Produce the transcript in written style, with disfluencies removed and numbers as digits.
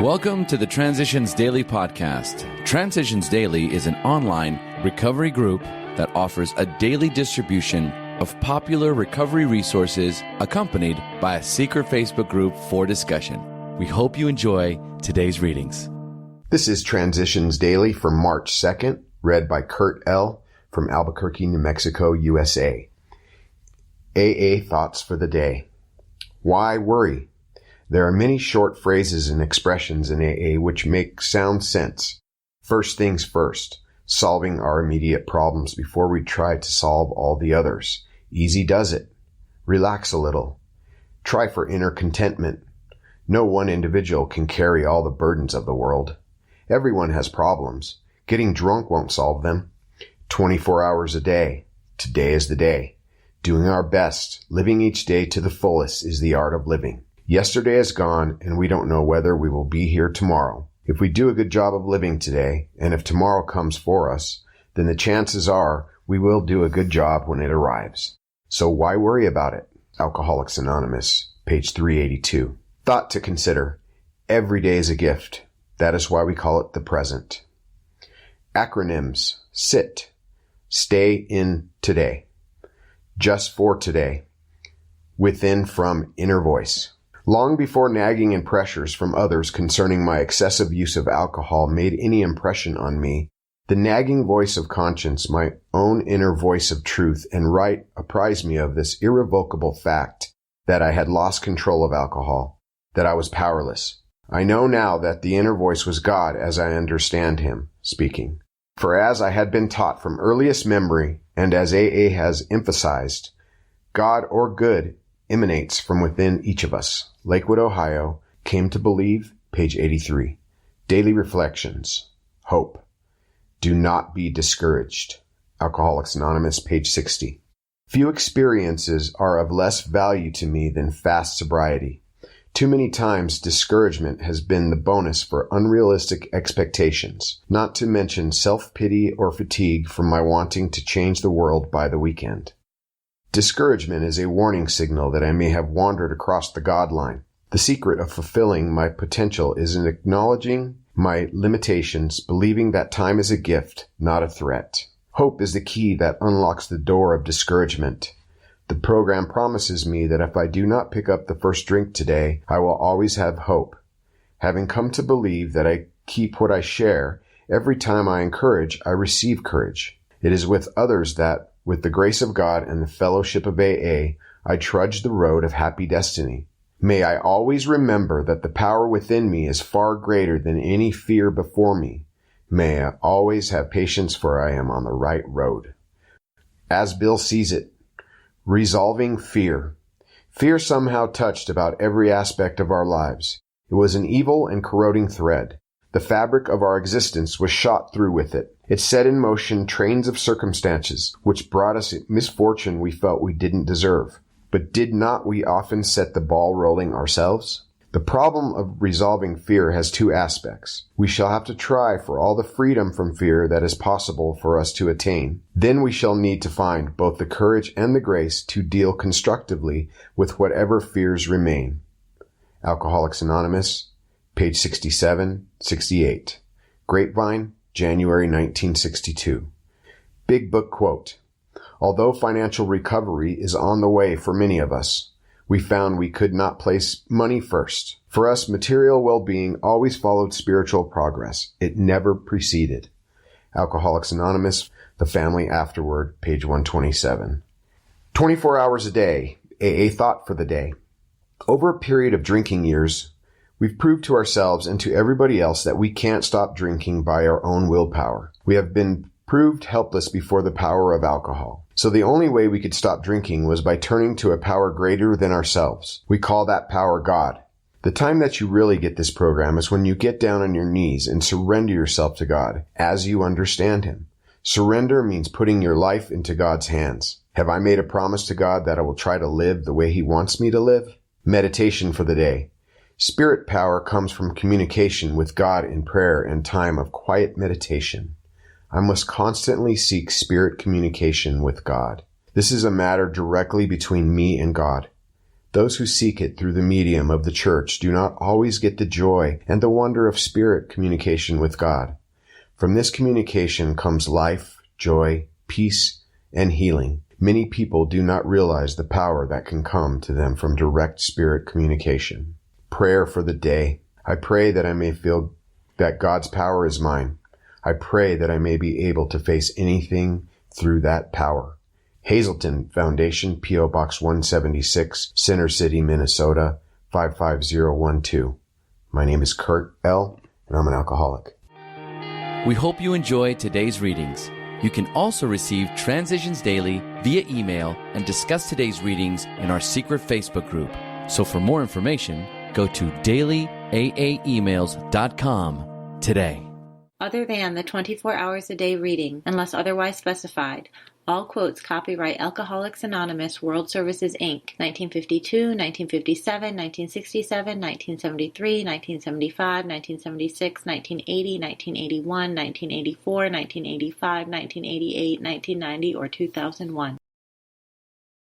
Welcome to the Transitions Daily podcast. Transitions Daily is an online recovery group that offers a daily distribution of popular recovery resources accompanied by a secret Facebook group for discussion. We hope you enjoy today's readings. This is Transitions Daily for March 2nd, read by Kurt L. from Albuquerque, New Mexico, USA. AA Thoughts for the Day. Why worry? There are many short phrases and expressions in AA which make sound sense. First things first, solving our immediate problems before we try to solve all the others. Easy does it. Relax a little. Try for inner contentment. No one individual can carry all the burdens of the world. Everyone has problems. Getting drunk won't solve them. 24 hours a day. Today is the day. Doing our best, living each day to the fullest is the art of living. Yesterday is gone, and we don't know whether we will be here tomorrow. If we do a good job of living today, and if tomorrow comes for us, then the chances are we will do a good job when it arrives. So why worry about it? Alcoholics Anonymous, page 382. Thought to consider. Every day is a gift. That is why we call it the present. Acronyms. SIT. Stay in today. Just for today. Within from inner voice. Long before nagging and pressures from others concerning my excessive use of alcohol made any impression on me, the nagging voice of conscience, my own inner voice of truth and right, apprised me of this irrevocable fact that I had lost control of alcohol, that I was powerless. I know now that the inner voice was God as I understand him speaking. For as I had been taught from earliest memory, and as AA has emphasized, God or good emanates from within each of us. Lakewood, Ohio, Came to Believe, page 83. Daily Reflections. Hope. Do not be discouraged. Alcoholics Anonymous, page 60. Few experiences are of less value to me than fast sobriety. Too many times discouragement has been the bonus for unrealistic expectations, not to mention self-pity or fatigue from my wanting to change the world by the weekend. Discouragement is a warning signal that I may have wandered across the God line. The secret of fulfilling my potential is in acknowledging my limitations, believing that time is a gift, not a threat. Hope is the key that unlocks the door of discouragement. The program promises me that if I do not pick up the first drink today, I will always have hope. Having come to believe that I keep what I share, every time I encourage, I receive courage. It is with others that, with the grace of God and the fellowship of AA, I trudge the road of happy destiny. May I always remember that the power within me is far greater than any fear before me. May I always have patience, for I am on the right road. As Bill sees it, resolving fear. Fear somehow touched about every aspect of our lives. It was an evil and corroding thread. The fabric of our existence was shot through with it. It set in motion trains of circumstances which brought us misfortune we felt we didn't deserve. But did not we often set the ball rolling ourselves? The problem of resolving fear has two aspects. We shall have to try for all the freedom from fear that is possible for us to attain. Then we shall need to find both the courage and the grace to deal constructively with whatever fears remain. Alcoholics Anonymous, page 67, 68. Grapevine, January 1962. Big Book quote. Although financial recovery is on the way for many of us, we found we could not place money first. For us, material well-being always followed spiritual progress. It never preceded. Alcoholics Anonymous, The Family Afterward, page 127. 24 hours a day, AA Thought for the Day. Over a period of drinking years, we've proved to ourselves and to everybody else that we can't stop drinking by our own willpower. We have been proved helpless before the power of alcohol. So the only way we could stop drinking was by turning to a power greater than ourselves. We call that power God. The time that you really get this program is when you get down on your knees and surrender yourself to God as you understand him. Surrender means putting your life into God's hands. Have I made a promise to God that I will try to live the way he wants me to live? Meditation for the day. Spirit power comes from communication with God in prayer and time of quiet meditation. I must constantly seek spirit communication with God. This is a matter directly between me and God. Those who seek it through the medium of the church do not always get the joy and the wonder of spirit communication with God. From this communication comes life, joy, peace, and healing. Many people do not realize the power that can come to them from direct spirit communication. Prayer for the day. I pray that I may feel that God's power is mine. I pray that I may be able to face anything through that power. Hazelton Foundation, P.O. Box 176, Center City, Minnesota, 55012. My name is Kurt L., and I'm an alcoholic. We hope you enjoyed today's readings. You can also receive Transitions Daily via email and discuss today's readings in our secret Facebook group. So for more information, go to dailyaaemails.com today. Other than the 24 hours a day reading, unless otherwise specified, all quotes copyright Alcoholics Anonymous World Services, Inc., 1952, 1957, 1967, 1973, 1975, 1976, 1980, 1981, 1984, 1985, 1988, 1990, or 2001.